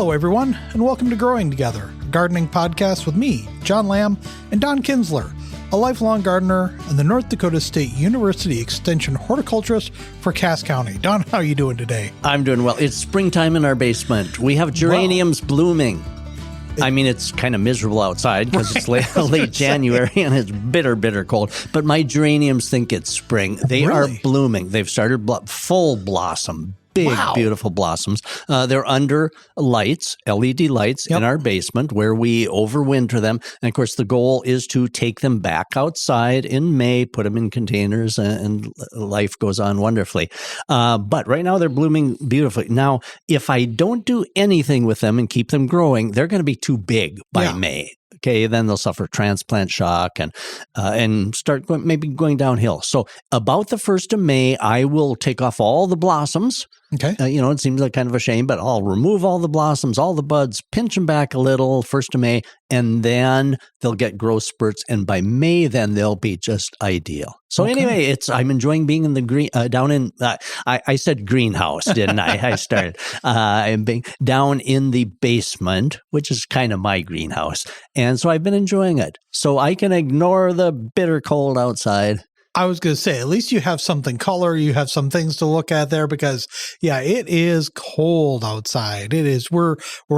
Hello, everyone, and welcome to Growing Together, a gardening podcast with me, John Lamb, and Don Kinsler, a lifelong gardener and the North Dakota State University Extension horticulturist for Cass County. Don, how are you doing today? I'm doing well. It's springtime in our basement. We have geraniums blooming. I mean, it's kind of miserable outside because it's late January and it's bitter cold. But my geraniums think it's spring. They are blooming. They've started full blossom. Big, beautiful blossoms. They're under lights, LED lights in our basement where we overwinter them. And of course, the goal is to take them back outside in May, put them in containers, and life goes on wonderfully. But right now, they're blooming beautifully. Now, if I don't do anything with them and keep them growing, they're going to be too big by May. Okay, then they'll suffer transplant shock and start going downhill. So about the 1st of May, I will take off all the blossoms. Okay. It seems like kind of a shame, but I'll remove all the blossoms, all the buds, pinch them back a little, 1st of May, and then they'll get growth spurts. And by May, then they'll be just ideal. So anyway, I'm enjoying being in the green, down in, I said greenhouse, didn't I? I started, I'm being down in the basement, which is kind of my greenhouse. And so I've been enjoying it. So I can ignore the bitter cold outside. I was going to say, at least you have something color. You have some things to look at there because, it is cold outside. It is. We're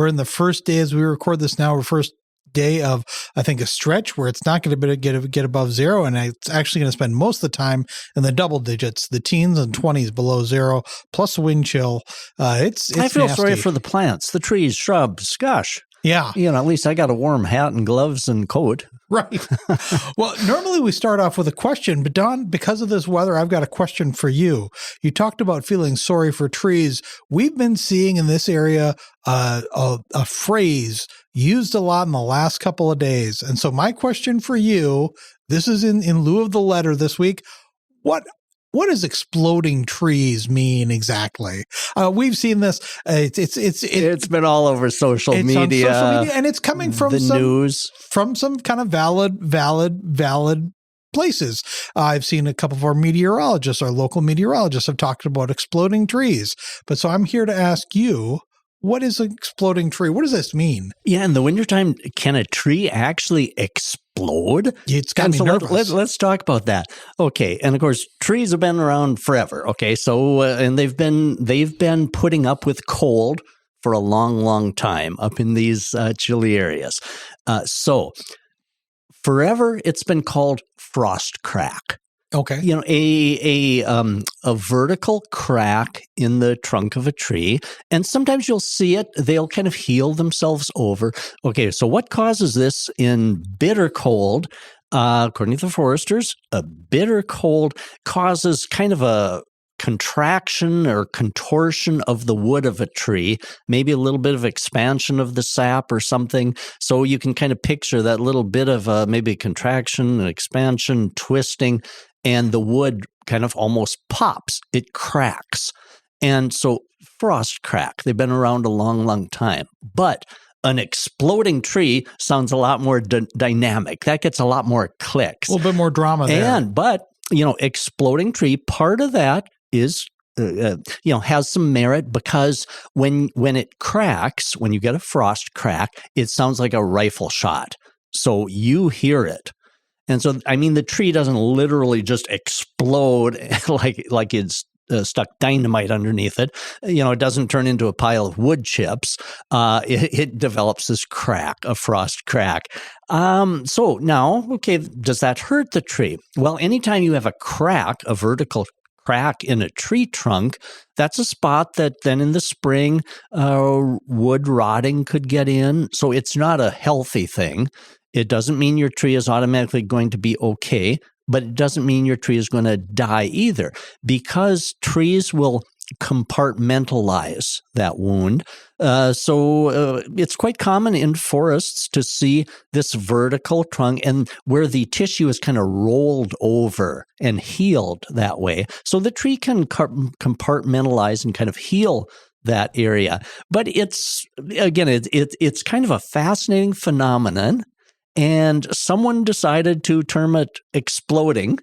in the first day as we record this now. We're first day of, I think, a stretch where it's not going to get above zero, and it's actually going to spend most of the time in the double digits, the teens and 20s below zero, plus wind chill. It's I feel nasty. Sorry for the plants, the trees, shrubs. Gosh. Yeah. At least I got a warm hat and gloves and coat. Right. Well, normally we start off with a question, but Don, because of this weather, I've got a question for you. You talked about feeling sorry for trees. We've been seeing in this area a phrase used a lot in the last couple of days. And so my question for you, this is in lieu of the letter this week. What does exploding trees mean exactly? We've seen this. It's been all over social media. On social media, and it's coming from the news, from some kind of valid places. I've seen a couple of our local meteorologists have talked about exploding trees. But so I'm here to ask you, what is an exploding tree? What does this mean? Yeah, in the wintertime, can a tree actually explode? It's got me nervous. Let's talk about that. Okay, and of course, trees have been around forever. Okay, so and they've been putting up with cold for a long time up in these chilly areas. So forever, it's been called frost crack. Okay. A vertical crack in the trunk of a tree, and sometimes you'll see it. They'll kind of heal themselves over. Okay, so what causes this in bitter cold? According to the foresters, a bitter cold causes kind of a contraction or contortion of the wood of a tree, maybe a little bit of expansion of the sap or something. So you can kind of picture that little bit of maybe contraction, an expansion, twisting, and the wood kind of almost pops. It cracks. And so frost crack, they've been around a long time. But an exploding tree sounds a lot more dynamic. That gets a lot more clicks. A little bit more drama there. But exploding tree, part of that is has some merit because when it cracks, when you get a frost crack, it sounds like a rifle shot. So you hear it. And so, the tree doesn't literally just explode like it's stuck dynamite underneath it. It doesn't turn into a pile of wood chips. It develops this crack, a frost crack. So now, does that hurt the tree? Well, anytime you have a vertical crack in a tree trunk, that's a spot that then in the spring, wood rotting could get in. So it's not a healthy thing. It doesn't mean your tree is automatically going to be okay, but it doesn't mean your tree is going to die either, because trees will compartmentalize that wound. So it's quite common in forests to see this vertical trunk and where the tissue is kind of rolled over and healed that way. So the tree can compartmentalize and kind of heal that area. But it's kind of a fascinating phenomenon. And someone decided to term it exploding,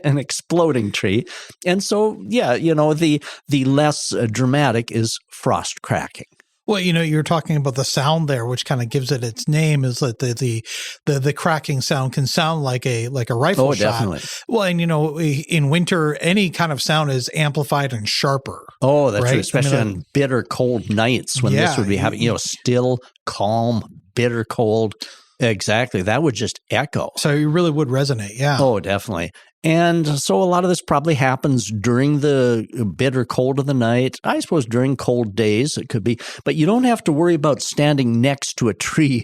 an exploding tree. And so, the less dramatic is frost cracking. Well, you're talking about the sound there, which kind of gives it its name, is that the cracking sound can sound like a rifle shot. Definitely. Well, and in winter, any kind of sound is amplified and sharper. Oh, that's right? true. Especially on bitter cold nights when this would be happening. Still, calm, bitter cold. Exactly. That would just echo. So it really would resonate. Yeah. Oh, definitely. And so a lot of this probably happens during the bitter cold of the night. I suppose during cold days it could be, but you don't have to worry about standing next to a tree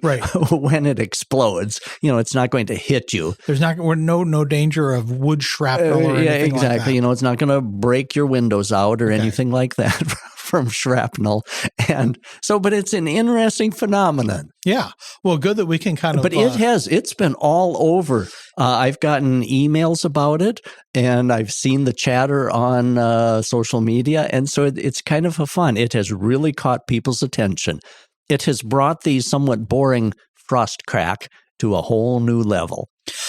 when it explodes. It's not going to hit you. There's no danger of wood shrapnel or anything exactly. like that. It's not going to break your windows out or anything like that from shrapnel. And so, but it's an interesting phenomenon. Yeah. Well, good that we can kind of. But it's been all over. I've gotten emails about it, and I've seen the chatter on social media. And so it's kind of fun. It has really caught people's attention. It has brought the somewhat boring frost crack to a whole new level.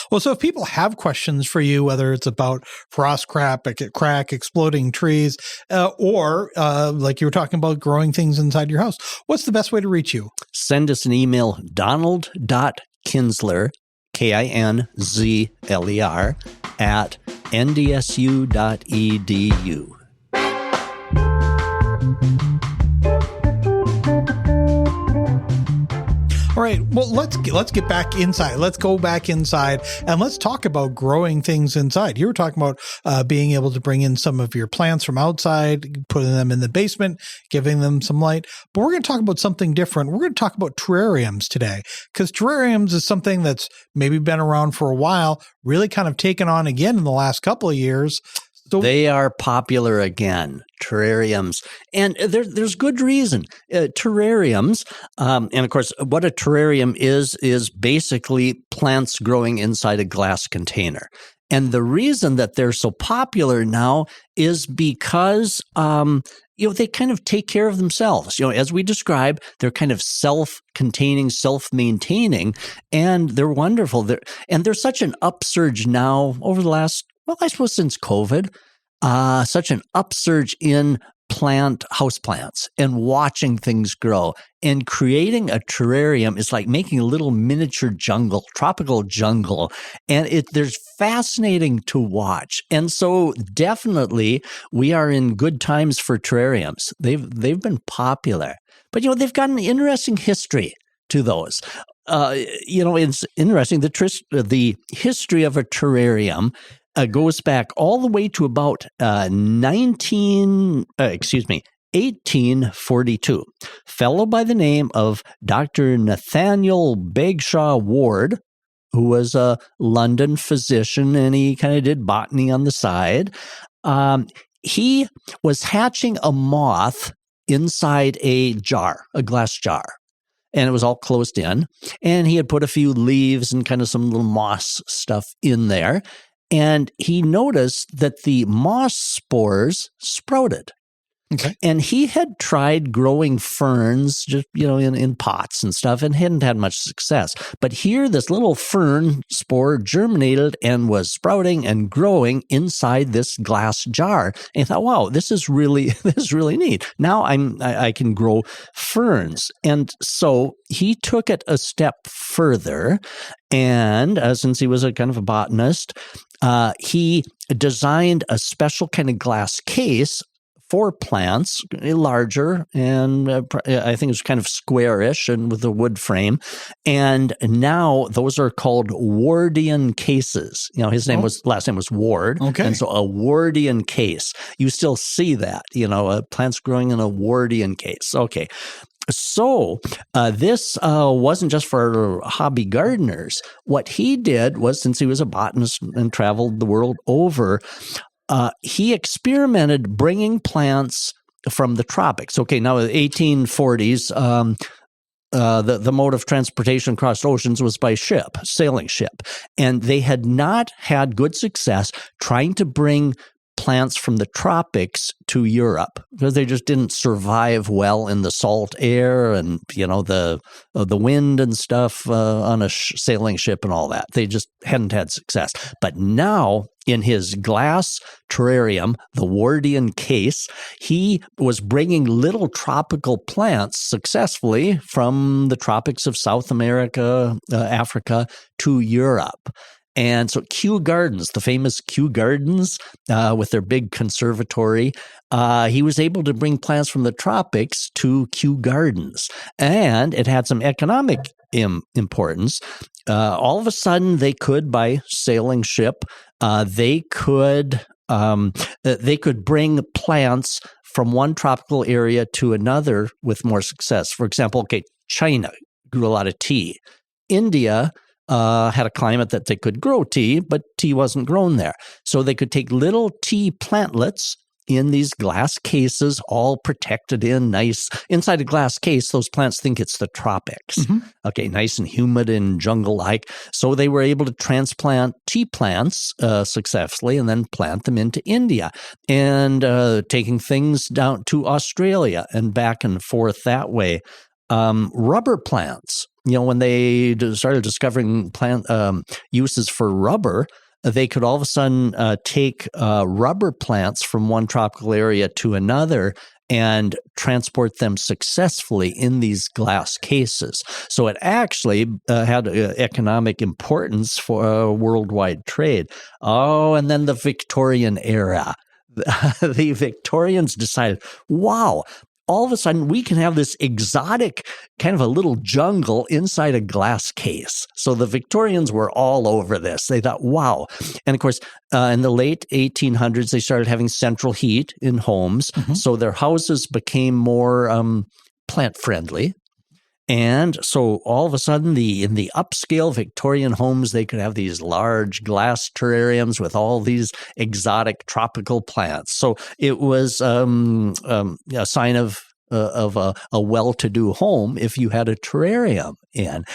Well, so if people have questions for you, whether it's about frost crack, exploding trees, or like you were talking about growing things inside your house, what's the best way to reach you? Send us an email, donald.kinsler, KINZLER, at ndsu.edu. All right. Well, let's get back inside. Let's go back inside and let's talk about growing things inside. You were talking about being able to bring in some of your plants from outside, putting them in the basement, giving them some light. But we're going to talk about something different. We're going to talk about terrariums today, because terrariums is something that's maybe been around for a while, really kind of taken on again in the last couple of years. So they are popular again, terrariums. And there's good reason. Terrariums, and of course, what a terrarium is basically plants growing inside a glass container. And the reason that they're so popular now is because they kind of take care of themselves. As we describe, they're kind of self-containing, self-maintaining, and they're wonderful. There's such an upsurge now over the last, I suppose since COVID, such an upsurge in houseplants and watching things grow. And creating a terrarium is like making a little miniature jungle, tropical jungle. And there's fascinating to watch. And so definitely we are in good times for terrariums. They've been popular. But, they've got an interesting history to those. It's interesting. The history of a terrarium goes back all the way to about 1842. Fellow by the name of Dr. Nathaniel Bagshaw Ward, who was a London physician, and he kind of did botany on the side. He was hatching a moth inside a glass jar. And it was all closed in. And he had put a few leaves and kind of some little moss stuff in there. And he noticed that the moss spores sprouted. Okay. And he had tried growing ferns just, in pots and stuff and hadn't had much success. But here, this little fern spore germinated and was sprouting and growing inside this glass jar. And he thought, wow, this is really neat. Now I can grow ferns. And so he took it a step further. And since he was a kind of a botanist, he designed a special kind of glass case for plants, larger, and I think it was kind of squarish and with a wood frame. And now those are called Wardian cases. His last name was Ward. Okay. And so a Wardian case. You still see that, plants growing in a Wardian case. Okay. So this wasn't just for hobby gardeners. What he did was, since he was a botanist and traveled the world over, he experimented bringing plants from the tropics. Okay, now in the 1840s, the mode of transportation across oceans was by sailing ship. And they had not had good success trying to bring plants from the tropics to Europe because they just didn't survive well in the salt air and the wind and stuff on a sailing ship and all that. They just hadn't had success. But now in his glass terrarium, the Wardian case, he was bringing little tropical plants successfully from the tropics of South America, Africa to Europe. And so Kew Gardens, the famous Kew Gardens with their big conservatory, he was able to bring plants from the tropics to Kew Gardens. And it had some economic importance. All of a sudden, they could, by sailing ship, they could bring plants from one tropical area to another with more success. For example, China grew a lot of tea. India had a climate that they could grow tea, but tea wasn't grown there. So they could take little tea plantlets in these glass cases, all protected in nice. Inside a glass case, those plants think it's the tropics. Mm-hmm. Okay, nice and humid and jungle-like. So they were able to transplant tea plants successfully and then plant them into India and taking things down to Australia and back and forth that way. Rubber plants. When they started discovering plant uses for rubber, they could all of a sudden take rubber plants from one tropical area to another and transport them successfully in these glass cases. So it actually had economic importance for worldwide trade. Oh, and then the Victorian era. The Victorians decided, wow, all of a sudden we can have this exotic kind of a little jungle inside a glass case. So the Victorians were all over this. They thought, wow. And of course, in the late 1800s, they started having central heat in homes. Mm-hmm. So their houses became more plant-friendly. And so all of a sudden, in the upscale Victorian homes, they could have these large glass terrariums with all these exotic tropical plants. So it was a sign of a well-to-do home if you had a terrarium in.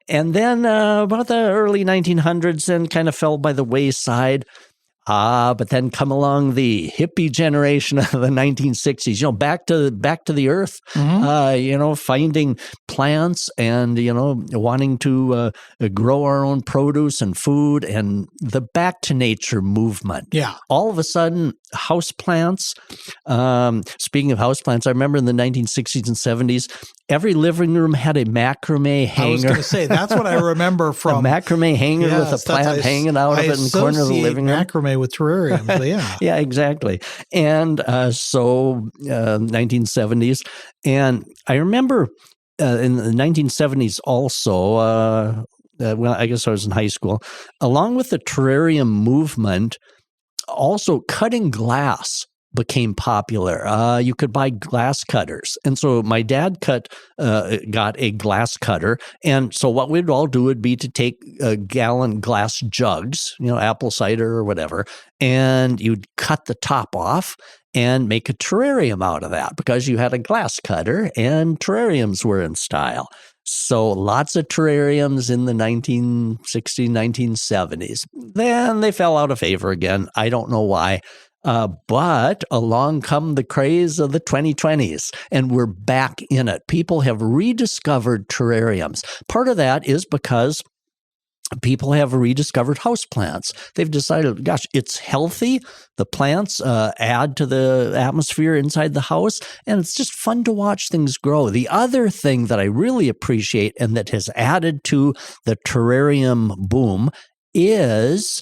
And then about the early 1900s, then kind of fell by the wayside. But then come along the hippie generation of the 1960s, back to the earth, mm-hmm. Finding plants and, wanting to grow our own produce and food and the back to nature movement. Yeah. All of a sudden, houseplants, speaking of houseplants, I remember in the 1960s and 70s, every living room had a macrame hanger. I was going to say, that's what I remember from. A macrame hanger with a plant hanging out of it in the corner of the living room. Macrame with terrariums, yeah. Yeah, exactly. And so 1970s. And I remember in the 1970s also, well, I guess I was in high school, along with the terrarium movement, also cutting glass became popular. You could buy glass cutters. And so my dad got a glass cutter. And so what we'd all do would be to take gallon glass jugs, apple cider or whatever, and you'd cut the top off and make a terrarium out of that because you had a glass cutter and terrariums were in style. So lots of terrariums in the 1960s, 1970s. Then they fell out of favor again. I don't know why. But along come the craze of the 2020s, and we're back in it. People have rediscovered terrariums. Part of that is because people have rediscovered houseplants. They've decided, gosh, it's healthy. The plants add to the atmosphere inside the house, and it's just fun to watch things grow. The other thing that I really appreciate and that has added to the terrarium boom is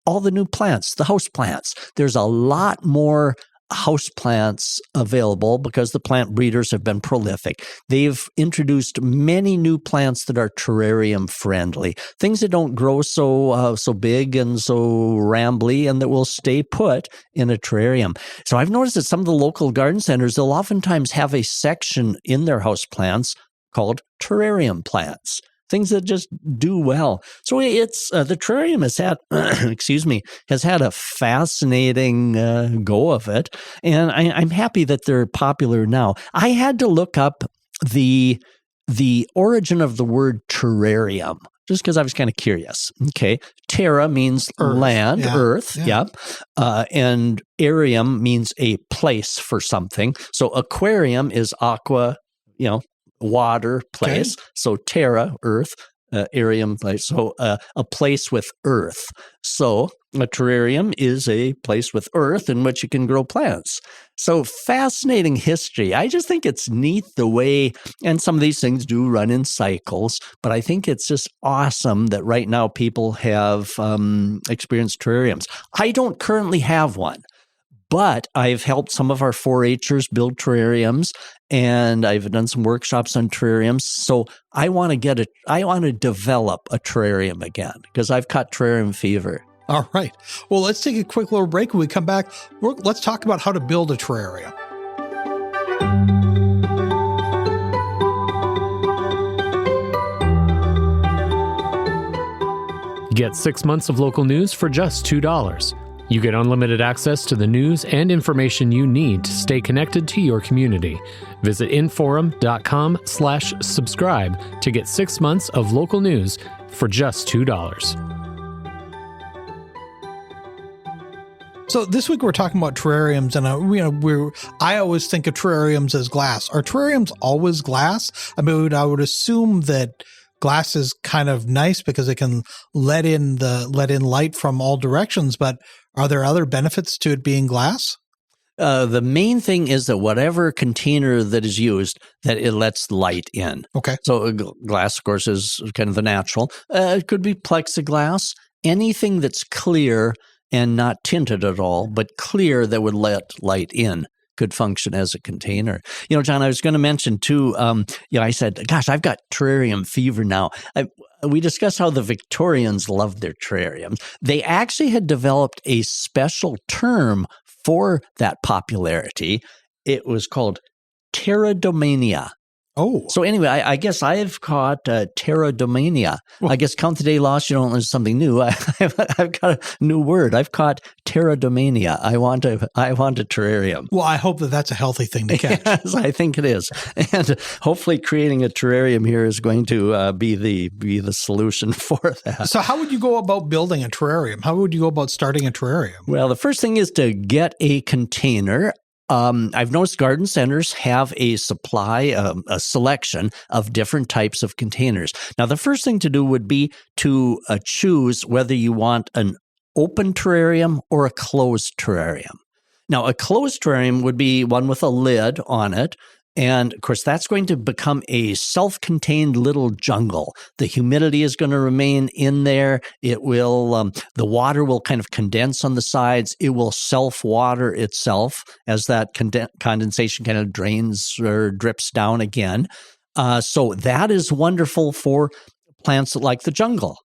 all the new plants, the house plants. There's a lot more house plants available because the plant breeders have been prolific. They've introduced many new plants that are terrarium friendly, things that don't grow so big and so rambly and that will stay put in a terrarium. So I've noticed that some of the local garden centers, they'll oftentimes have a section in their house plants called terrarium plants. Things that just do well. So it's the terrarium has had, has had a fascinating go of it, and I'm happy that they're popular now. I had to look up the origin of the word terrarium. just because I was kind of curious. Okay. Terra means Earth. land, Yeah. earth. Yeah. Yep. And arium means a place for something. So aquarium is aqua, water place. Okay. So terra, earth. Arium place. So a place with earth. So a terrarium is a place with earth in which you can grow plants. So fascinating history. I just think it's neat the way, and some of these things do run in cycles, but I think it's just awesome that right now people have experienced terrariums. I don't currently have one, but I've helped some of our 4-Hers build terrariums, and I've done some workshops on terrariums. So I want to develop a terrarium again because I've caught terrarium fever. All right. Well, let's take a quick little break. When we come back, let's talk about how to build a terrarium. Get 6 months of local news for just $2. You get unlimited access to the news and information you need to stay connected to your community. Visit inforum.com/subscribe to get 6 months of local news for just $2. So this week we're talking about terrariums, and I always think of terrariums as glass. Are terrariums always glass? I mean, I would assume that glass is kind of nice because it can let in light from all directions. But are there other benefits to it being glass? The main thing is that whatever container that is used, that it lets light in. Okay. So glass, of course, is kind of the natural. It could be plexiglass, anything that's clear and not tinted at all, but clear that would let light in could function as a container. John, I was going to mention too, I said, gosh, I've got terrarium fever now. We discussed how the Victorians loved their terrariums. They actually had developed a special term for that popularity. It was called terradomania. Oh. So anyway, I guess I've caught terradomania. Well, I guess count the day lost, you don't learn something new. I've got a new word. I've caught terradomania. I want a terrarium. Well, I hope that that's a healthy thing to catch. Yes, I think it is. And hopefully creating a terrarium here is going to be the solution for that. So how would you go about building a terrarium? How would you go about starting a terrarium? Well, the first thing is to get a container. I've noticed garden centers have a selection of different types of containers. Now, the first thing to do would be to choose whether you want an open terrarium or a closed terrarium. Now, a closed terrarium would be one with a lid on it. And of course, that's going to become a self-contained little jungle. The humidity is going to remain in there. It will, the water will kind of condense on the sides. It will self-water itself as that condensation kind of drains or drips down again. So that is wonderful for plants like the jungle.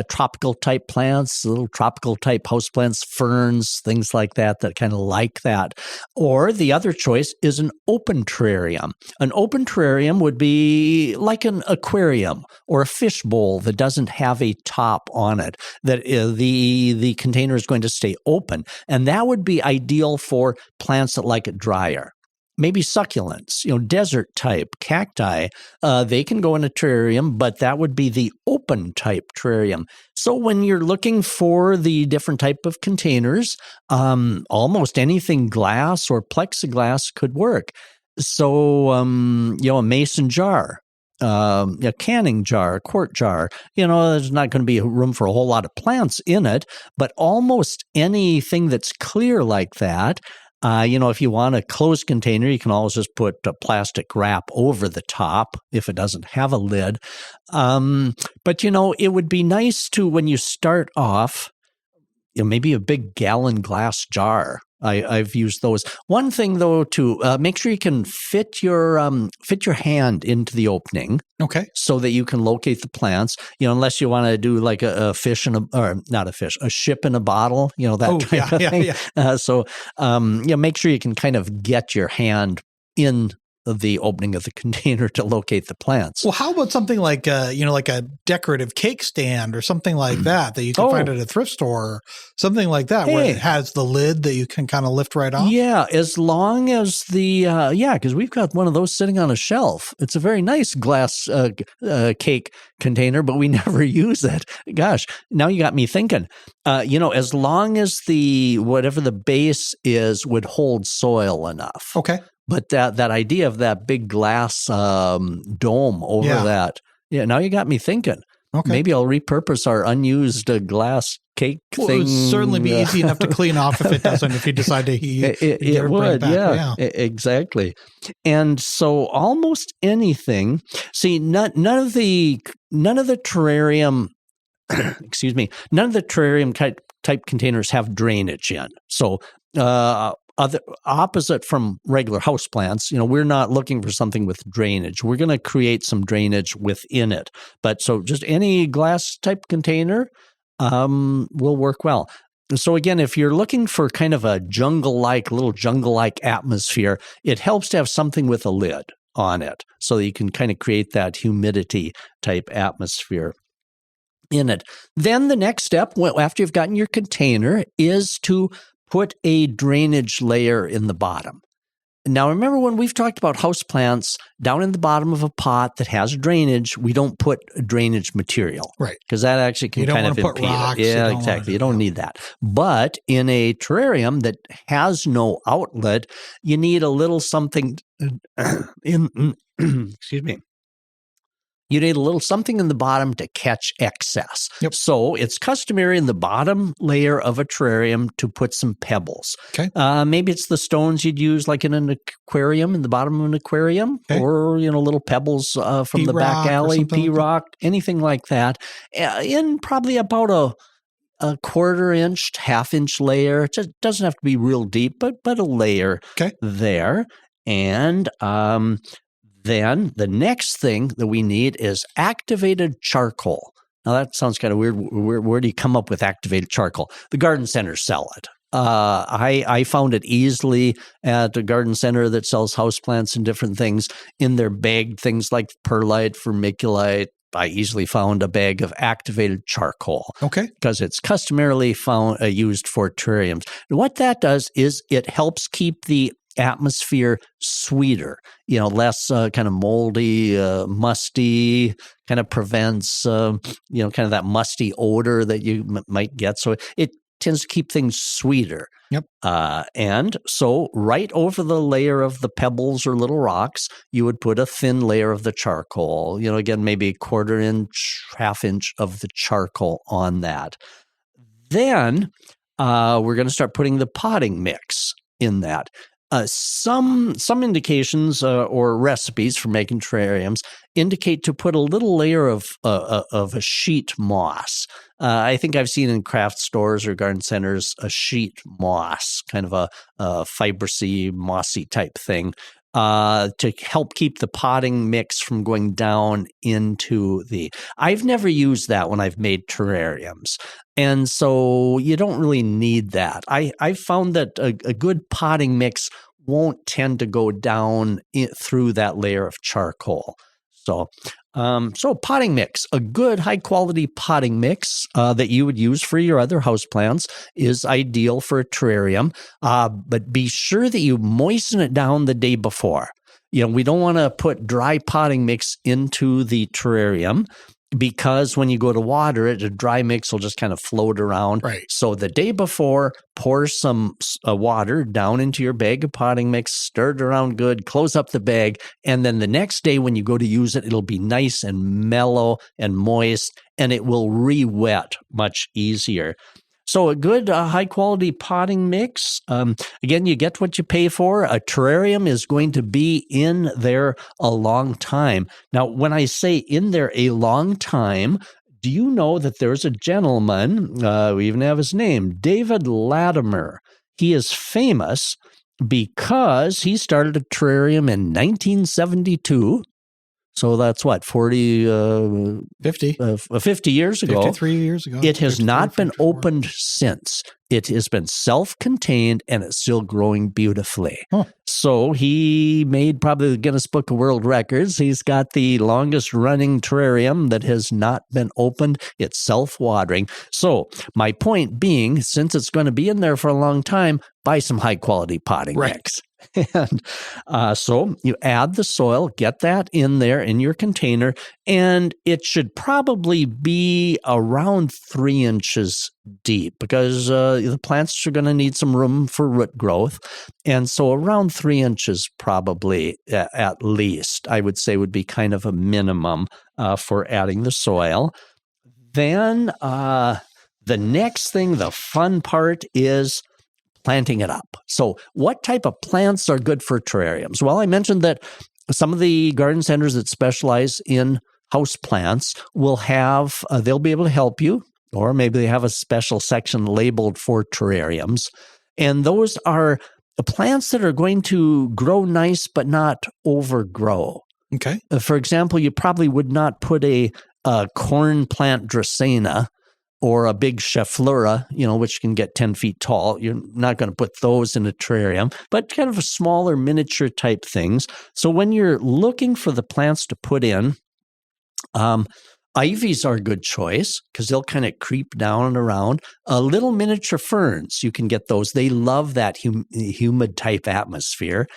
Tropical type plants, little tropical type houseplants, ferns, things like that kind of like that. Or the other choice is an open terrarium. An open terrarium would be like an aquarium or a fish bowl that doesn't have a top on it, that the container is going to stay open. And that would be ideal for plants that like it drier. Maybe succulents, desert type, cacti, they can go in a terrarium, but that would be the open type terrarium. So when you're looking for the different type of containers, almost anything glass or plexiglass could work. So, a mason jar, a canning jar, a quart jar, there's not going to be room for a whole lot of plants in it, but almost anything that's clear like that. If you want a closed container, you can always just put a plastic wrap over the top if it doesn't have a lid. But it would be nice to, when you start off, maybe a big gallon glass jar. I've used those. One thing though, to make sure you can fit your hand into the opening. Okay. So that you can locate the plants. Unless you want to do like a ship in a bottle. That kind of thing. Yeah. So make sure you can kind of get your hand in the opening of the container to locate the plants. Well, how about something like like a decorative cake stand or something like that you can find at a thrift store, something like that, where it has the lid that you can kind of lift right off? Yeah, as long as because we've got one of those sitting on a shelf. It's a very nice glass cake container, but we never use it. Gosh, now you got me thinking. As long as whatever the base is would hold soil enough. Okay. But that idea of that big glass dome over that, now you got me thinking. Okay. Maybe I'll repurpose our unused glass cake thing. It would certainly be easy enough to clean off if it doesn't, if you decide to heat it would, yeah, exactly. And so almost anything, see, none of the terrarium, excuse me, none of the terrarium type containers have drainage in. So, opposite from regular houseplants, we're not looking for something with drainage. We're going to create some drainage within it. But so just any glass type container will work well. So again, if you're looking for kind of a little jungle-like atmosphere, it helps to have something with a lid on it so that you can kind of create that humidity type atmosphere in it. Then the next step, after you've gotten your container, is to put a drainage layer in the bottom. Now, remember when we've talked about houseplants, down in the bottom of a pot that has drainage, we don't put drainage material. Right. Because that actually can kind of impede it. Yeah, exactly. You don't need that. But in a terrarium that has no outlet, you need a little something excuse me. You need a little something in the bottom to catch excess. Yep. So it's customary in the bottom layer of a terrarium to put some pebbles. Okay. Maybe it's the stones you'd use like in an aquarium, in the bottom of an aquarium, or little pebbles from the back alley, pea rock, anything like that, in probably about a quarter-inch, half-inch layer. It just doesn't have to be real deep, but a layer there. And then the next thing that we need is activated charcoal. Now that sounds kind of weird. Where do you come up with activated charcoal? The garden centers sell it. I found it easily at a garden center that sells houseplants and different things in their bagged things like perlite, vermiculite. I easily found a bag of activated charcoal. Okay. Because it's customarily used for terrariums. And what that does is it helps keep the atmosphere sweeter, less kind of moldy, musty, kind of prevents, kind of that musty odor that you might get. So it tends to keep things sweeter. Yep. And so right over the layer of the pebbles or little rocks, you would put a thin layer of the charcoal, again, maybe a quarter-inch, half-inch of the charcoal on that. Then we're going to start putting the potting mix in that. Some indications or recipes for making terrariums indicate to put a little layer of a sheet moss. I think I've seen in craft stores or garden centers a sheet moss, kind of a fibrous-y, mossy type thing, to help keep the potting mix from going down into I've never used that when I've made terrariums. And so you don't really need that. I found that a good potting mix won't tend to go down through that layer of charcoal. So potting mix, a good high quality potting mix that you would use for your other houseplants is ideal for a terrarium. But be sure that you moisten it down the day before. We don't want to put dry potting mix into the terrarium, because when you go to water it, a dry mix will just kind of float around. Right. So the day before, pour some water down into your bag of potting mix, stir it around good, close up the bag, and then the next day when you go to use it, it'll be nice and mellow and moist, and it will re-wet much easier. So a good high-quality potting mix, again, you get what you pay for. A terrarium is going to be in there a long time. Now, when I say in there a long time, do you know that there's a gentleman, we even have his name, David Latimer. He is famous because he started a terrarium in 1972. So that's what, 40, 50. 50 years ago. 53 years ago. It has 53, not been 54. opened since. It has been self-contained and it's still growing beautifully. Huh. So he made probably the Guinness Book of World Records. He's got the longest running terrarium that has not been opened. It's self-watering. So my point being, since it's going to be in there for a long time, buy some high-quality potting mix. And so you add the soil, get that in there in your container, and it should probably be around 3 inches deep because the plants are going to need some room for root growth. And so around 3 inches probably at least, I would say would be kind of a minimum for adding the soil. Then the next thing, the fun part is planting it up. So what type of plants are good for terrariums? Well, I mentioned that some of the garden centers that specialize in house plants will have, they'll be able to help you, or maybe they have a special section labeled for terrariums. And those are plants that are going to grow nice but not overgrow. Okay. For example, you probably would not put a corn plant Dracaena or a big Chaflura, which can get 10 feet tall. You're not going to put those in a terrarium, but kind of a smaller miniature type things. So when you're looking for the plants to put in, ivies are a good choice because they'll kind of creep down and around. Little miniature ferns, you can get those. They love that humid type atmosphere.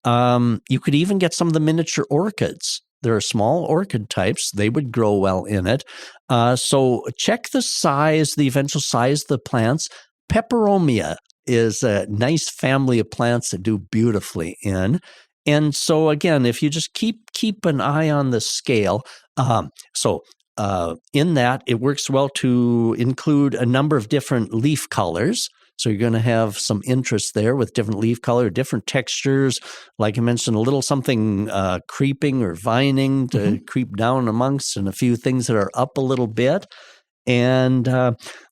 You could even get some of the miniature orchids. There are small orchid types. They would grow well in it. So check the size, the eventual size of the plants. Peperomia is a nice family of plants that do beautifully in. And so again, if you just keep an eye on the scale, in that, it works well to include a number of different leaf colors. So you're going to have some interest there with different leaf color, different textures. Like I mentioned, a little something creeping or vining to creep down amongst, and a few things that are up a little bit. And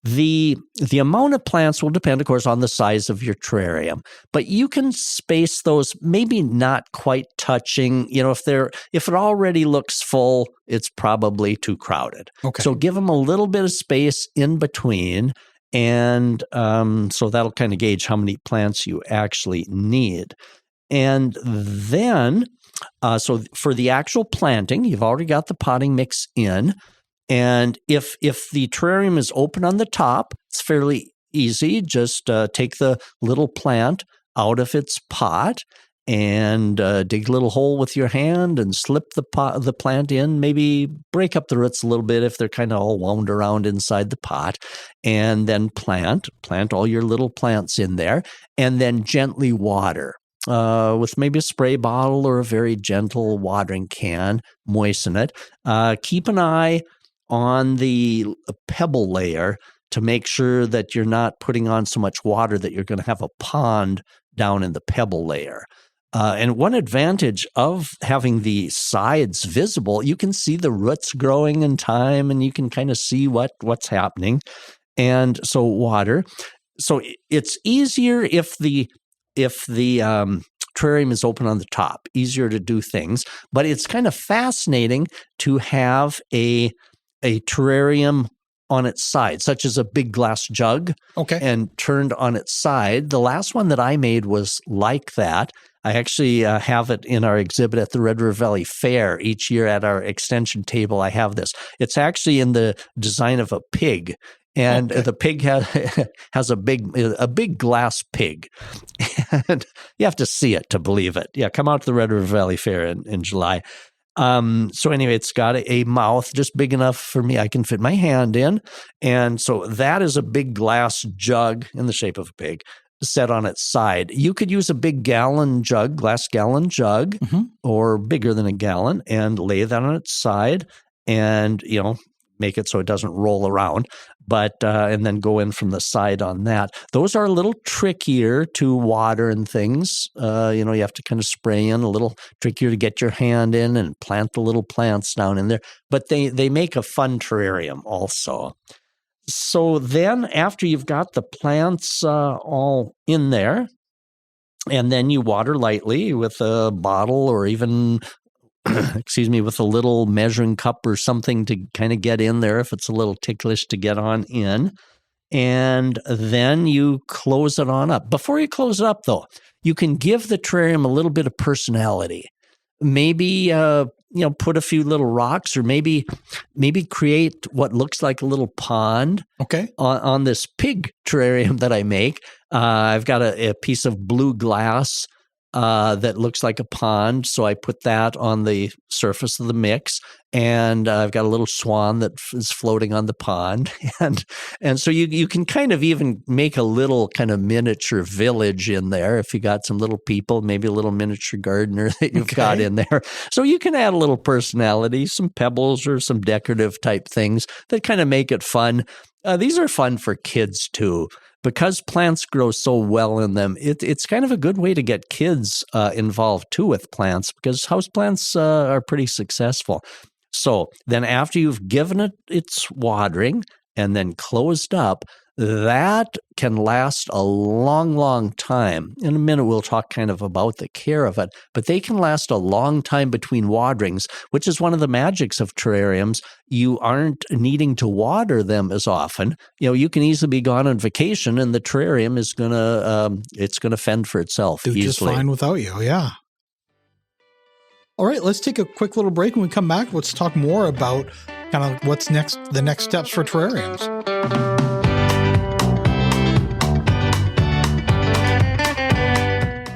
the amount of plants will depend, of course, on the size of your terrarium. But you can space those, maybe not quite touching. If it already looks full, it's probably too crowded. Okay. So give them a little bit of space in between. And so that'll kind of gauge how many plants you actually need. And then, so for the actual planting, you've already got the potting mix in. And if the terrarium is open on the top, it's fairly easy. Just take the little plant out of its pot and dig a little hole with your hand and slip the plant in. Maybe break up the roots a little bit if they're kind of all wound around inside the pot, and then plant all your little plants in there, and then gently water with maybe a spray bottle or a very gentle watering can. Moisten it. Keep an eye on the pebble layer to make sure that you're not putting on so much water that you're going to have a pond down in the pebble layer. And one advantage of having the sides visible, you can see the roots growing in time, and you can kind of see what's happening. And so water. So it's easier if the terrarium is open on the top, easier to do things. But it's kind of fascinating to have a terrarium on its side, such as a big glass jug, and turned on its side. The last one that I made was like that. I actually have it in our exhibit at the Red River Valley Fair. Each year at our extension table, I have this. It's actually in the design of a pig, and the pig has a big glass pig. And you have to see it to believe it. Yeah, come out to the Red River Valley Fair in July. So anyway, it's got a mouth just big enough for me. I can fit my hand in. And so that is a big glass jug in the shape of a pig set on its side. You could use a big glass gallon jug, or bigger than a gallon, and lay that on its side and, make it so it doesn't roll around. But and then go in from the side on that. Those are a little trickier to water and things. You have to kind of spray in, a little trickier to get your hand in and plant the little plants down in there. But they make a fun terrarium also. So then after you've got the plants all in there, and then you water lightly with a bottle or even excuse me, with a little measuring cup or something to kind of get in there if it's a little ticklish to get on in. And then you close it on up. Before you close it up, though, you can give the terrarium a little bit of personality. Maybe put a few little rocks, or maybe create what looks like a little pond. Okay. On this pig terrarium that I make, I've got a piece of blue glass that looks like a pond. So I put that on the surface of the mix, and I've got a little swan that is floating on the pond. And so you can kind of even make a little kind of miniature village in there if you got some little people, maybe a little miniature gardener that you've got in there. So you can add a little personality, some pebbles or some decorative type things that kind of make it fun. These are fun for kids too. Because plants grow so well in them, it's kind of a good way to get kids involved too with plants, because houseplants are pretty successful. So then after you've given it its watering and then closed up, that can last a long, long time. In a minute, we'll talk kind of about the care of it, but they can last a long time between waterings, which is one of the magics of terrariums. You aren't needing to water them as often. You can easily be gone on vacation, and the terrarium is gonna fend for itself Do easily. just fine without you, yeah. All right, let's take a quick little break. When we come back, let's talk more about kind of what's next, the next steps for terrariums.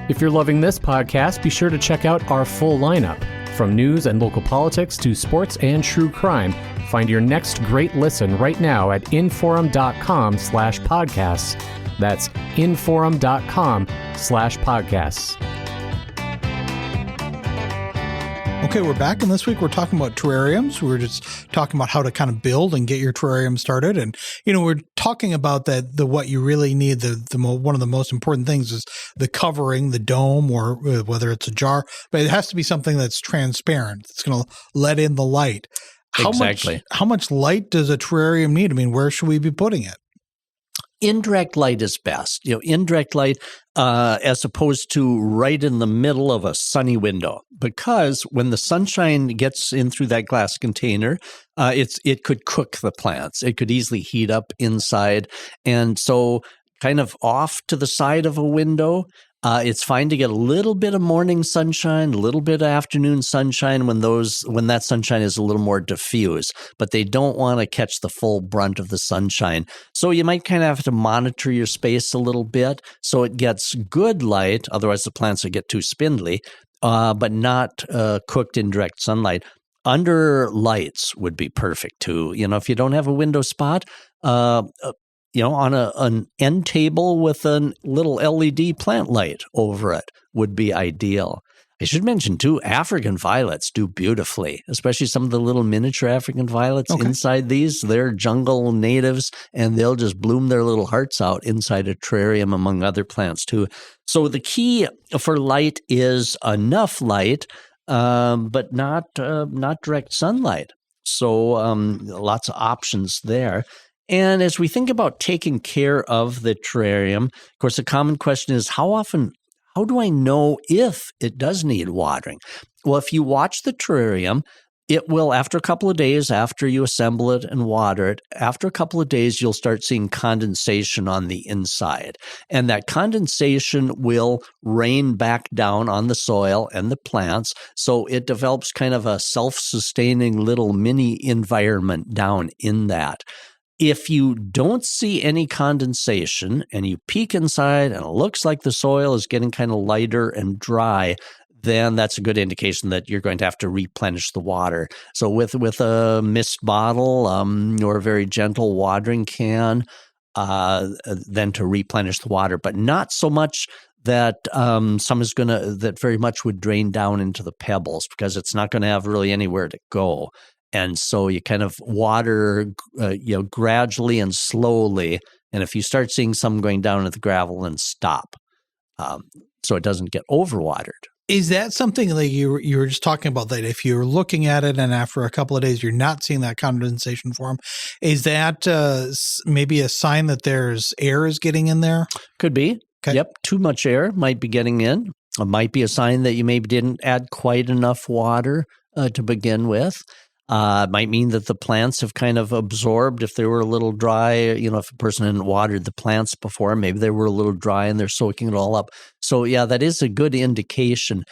If you're loving this podcast, be sure to check out our full lineup. From news and local politics to sports and true crime, find your next great listen right now at inforum.com/podcasts. That's inforum.com/podcasts. Okay, we're back, and this week we're talking about terrariums. We're just talking about how to kind of build and get your terrarium started, and we're talking about the what you really need. One of the most important things is the covering, the dome, or whether it's a jar, but it has to be something that's transparent. It's going to let in the light. Exactly. How much light does a terrarium need? I mean, where should we be putting it? Indirect light is best. Indirect light as opposed to right in the middle of a sunny window, because when the sunshine gets in through that glass container, it could cook the plants. It could easily heat up inside, and so kind of off to the side of a window. It's fine to get a little bit of morning sunshine, a little bit of afternoon sunshine when that sunshine is a little more diffuse, but they don't want to catch the full brunt of the sunshine. So you might kind of have to monitor your space a little bit so it gets good light. Otherwise, the plants will get too spindly, but not cooked in direct sunlight. Under lights would be perfect too. If you don't have a window spot, on an end table with a little LED plant light over it would be ideal. I should mention too, African violets do beautifully, especially some of the little miniature African violets inside these. They're jungle natives, and they'll just bloom their little hearts out inside a terrarium among other plants too. So the key for light is enough light, but not direct sunlight. So lots of options there. And as we think about taking care of the terrarium, of course, a common question is how do I know if it does need watering? Well, if you watch the terrarium, it will, after a couple of days, after you assemble it and water it, after a couple of days, you'll start seeing condensation on the inside. And that condensation will rain back down on the soil and the plants. So it develops kind of a self-sustaining little mini environment down in that. If you don't see any condensation and you peek inside and it looks like the soil is getting kind of lighter and dry, then that's a good indication that you're going to have to replenish the water. So with a mist bottle or a very gentle watering can, then to replenish the water, but not so much that that very much would drain down into the pebbles, because it's not going to have really anywhere to go. And so you kind of water, gradually and slowly. And if you start seeing some going down into the gravel, then stop, so it doesn't get overwatered. Is that something that you were just talking about, that if you're looking at it and after a couple of days you're not seeing that condensation form, is that maybe a sign that there's air is getting in there? Could be. Okay. Yep. Too much air might be getting in. It might be a sign that you maybe didn't add quite enough water. to begin with. It might mean that the plants have kind of absorbed if they were a little dry. If a person hadn't watered the plants before, maybe they were a little dry and they're soaking it all up. So, yeah, that is a good indication.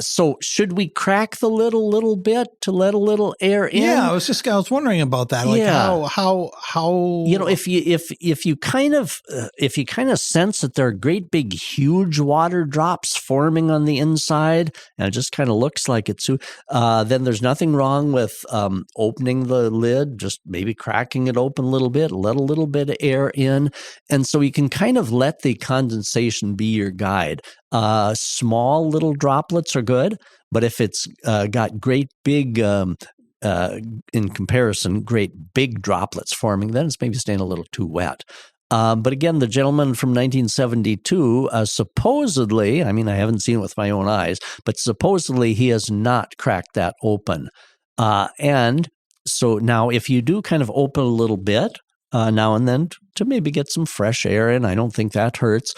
So should we crack the lid a little bit to let a little air in? Yeah, I was wondering about that. Like how if you kind of sense that there are great big huge water drops forming on the inside and it just kind of looks like it too, then there's nothing wrong with opening the lid, just maybe cracking it open a little bit, let a little bit of air in, and so you can kind of let the condensation be your guide. Small little droplets are good, but if it's got great big, in comparison, great big droplets forming, then it's maybe staying a little too wet. But again, the gentleman from 1972, supposedly, I mean, I haven't seen it with my own eyes, but supposedly he has not cracked that open. And so now if you do kind of open a little bit now and then to maybe get some fresh air in, I don't think that hurts.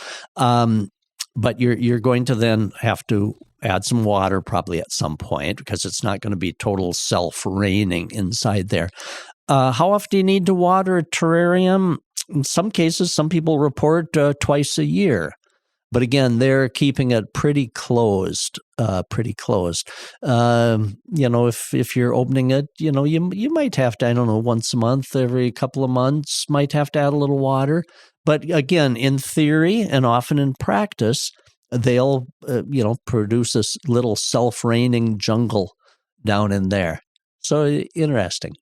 But you're going to then have to add some water probably at some point because it's not going to be total self-raining inside there. How often do you need to water a terrarium? In some cases, some people report twice a year. But again, they're keeping it pretty closed. If you're opening it, you might have to, once a month, every couple of months, might have to add a little water. But again, in theory and often in practice, they'll, produce this little self-raining jungle down in there. So interesting.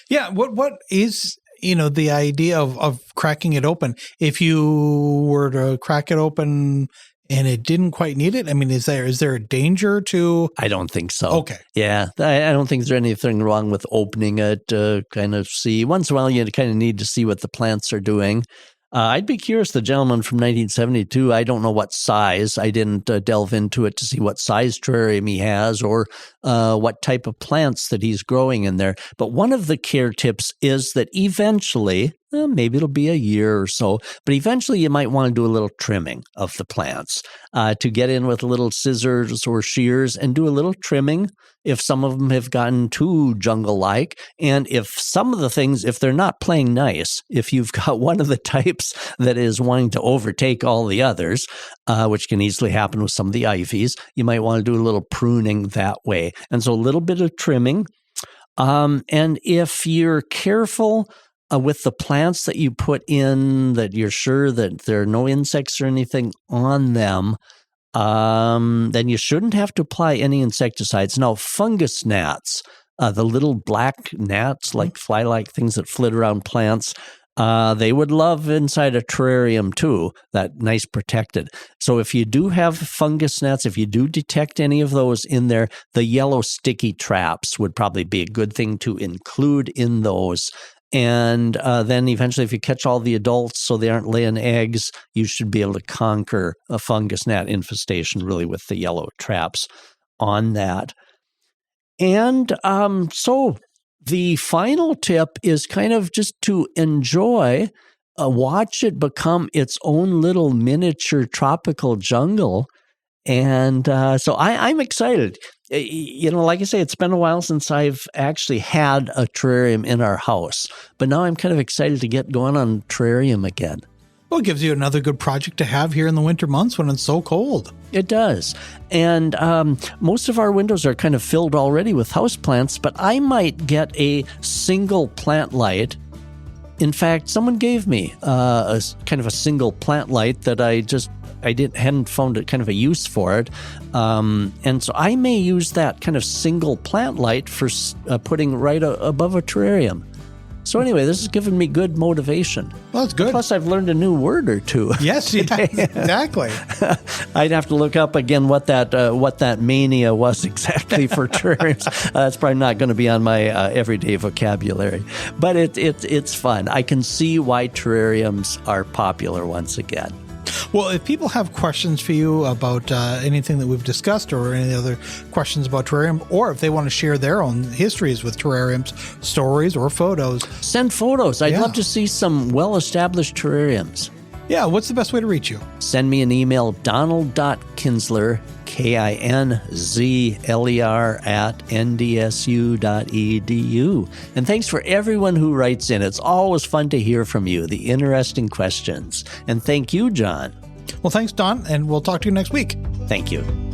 Yeah. What is, the idea of cracking it open? If you were to crack it open and it didn't quite need it, I mean, is there a danger to? I don't think so. Okay. Yeah. I don't think there's anything wrong with opening it to kind of see. Once in a while, you kind of need to see what the plants are doing. I'd be curious, the gentleman from 1972, I don't know what size. I didn't delve into it to see what size terrarium he has or what type of plants that he's growing in there. But one of the care tips is that eventually, maybe it'll be a year or so, but eventually you might want to do a little trimming of the plants to get in with little scissors or shears and do a little trimming if some of them have gotten too jungle-like. And if some of the things, if they're not playing nice, if you've got one of the types that is wanting to overtake all the others, which can easily happen with some of the ivies, you might want to do a little pruning that way. And so a little bit of trimming. And if you're careful with the plants that you put in, that you're sure that there are no insects or anything on them, then you shouldn't have to apply any insecticides. Now, fungus gnats, the little black gnats, like fly-like things that flit around plants, they would love inside a terrarium too, that nice protected. So if you do have fungus gnats, if you do detect any of those in there, the yellow sticky traps would probably be a good thing to include in those. And then eventually, if you catch all the adults so they aren't laying eggs, you should be able to conquer a fungus gnat infestation really with the yellow traps on that. And so the final tip is kind of just to enjoy, watch it become its own little miniature tropical jungle. And so I'm excited. Like I say, it's been a while since I've actually had a terrarium in our house, but now I'm kind of excited to get going on terrarium again. Well, it gives you another good project to have here in the winter months when it's so cold. It does. And most of our windows are kind of filled already with houseplants, but I might get a single plant light. In fact, someone gave me a kind of a single plant light that I hadn't found kind of a use for it. And so I may use that kind of single plant light for putting right above a terrarium. So anyway, this has given me good motivation. Well, that's good. Plus, I've learned a new word or two. Yes, exactly. I'd have to look up again what that mania was exactly for terrariums. That's probably not going to be on my everyday vocabulary. But it's fun. I can see why terrariums are popular once again. Well, if people have questions for you about anything that we've discussed or any other questions about terrarium, or if they want to share their own histories with terrariums, stories or photos. Send photos. I'd love to see some well-established terrariums. Yeah, what's the best way to reach you? Send me an email, donald.kinsler, kinzler@ndsu.edu. And thanks for everyone who writes in. It's always fun to hear from you, the interesting questions. And thank you, John. Well, thanks, Don, and we'll talk to you next week. Thank you.